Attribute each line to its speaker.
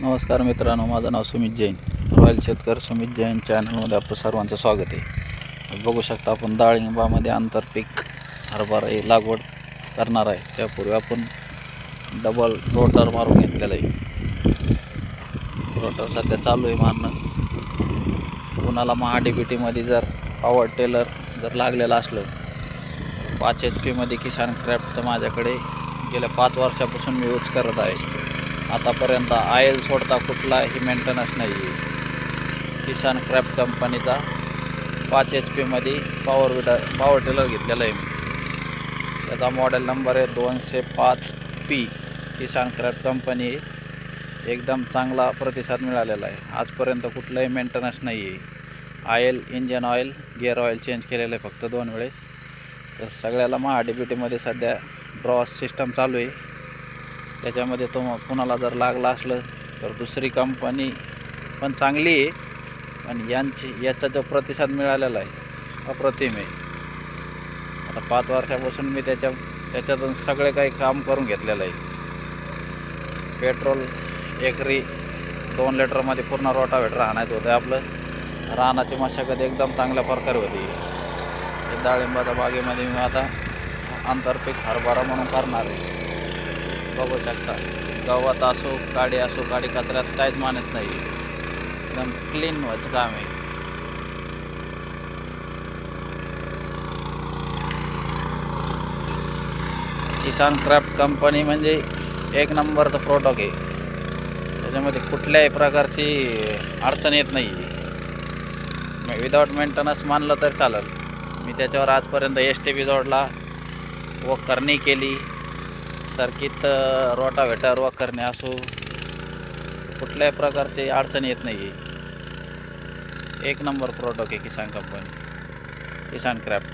Speaker 1: नमस्कार मित्रांनो, माझं नाव सुमित जैन. रॉयल शेतकरी सुमित जैन चॅनलमध्ये आपलं सर्वांचं स्वागत आहे. बघू शकता आपण डाळिंबामध्ये आंतरपीक हरभरा लागवड करणार आहे. त्यापूर्वी आपण डबल रोटर मारून घेतलेलं आहे. रोटर सध्या चालू आहे मारणं. कोणाला महाडीबीटीमध्ये जर पॉवर टेलर जर लागलेलं असलं, 5 HP मध्ये किसान क्राफ्टचं माझ्याकडे गेल्या 5 वर्षापासून मी यूज करत आहे. आतापर्यंत ऑइल सोडता कुठलाही मेंटेनन्स नाही आहे. किसान क्राफ्ट कंपनीचा 5 HP मध्ये पॉवर टेलर घेतलेला आहे. त्याचा मॉडेल नंबर आहे 205P. किसान क्राफ्ट कंपनी एकदम चांगला प्रतिसाद मिळालेला आहे. आजपर्यंत कुठलाही मेंटेनन्स नाही आहे. Oil, engine oil, gear oil change केलेलं आहे फक्त 2 वेळेस. तर सगळ्याला महाडीबीटीमध्ये सध्या ड्रॉस सिस्टम चालू आहे. त्याच्यामध्ये कुणाला जर लागला असलं तर दुसरी कंपनी पण चांगली आहे, पण याचा जो प्रतिसाद मिळालेला आहे अप्रतिम आहे. आता 5 वर्षापासून मी त्याच्यातून सगळे काही काम करून घेतलेलं आहे. पेट्रोल एकरी 2 लिटरमध्ये पूर्ण रोटावेटर आणायचं होतं. आपलं रानाची मशागत एकदम चांगल्या प्रकारे होती. डाळिंबाच्या बागेमध्ये मी आता आंतरपीक हरभरा म्हणून करणार आहे. बघू शकता, गवत असो, काडी कचऱ्यात काहीच मानत नाही. एकदम क्लीन व्हायचं काम आहे. किसान क्राफ्ट कंपनी म्हणजे एक नंबरचं प्रोडक्ट आहे. त्याच्यामध्ये कुठल्याही प्रकारची अडचण येत नाही. विदाउट मेंटेनन्स मानलं तर चालेल. मी त्याच्यावर आजपर्यंत STP जोडला, वखरणी केली, सर्किट रोटावेटर वखरणे असो, कुठल्याही प्रकारची अडचण येत नाही आहे. एक नंबर प्रोडक्ट आहे किसान क्राफ्ट.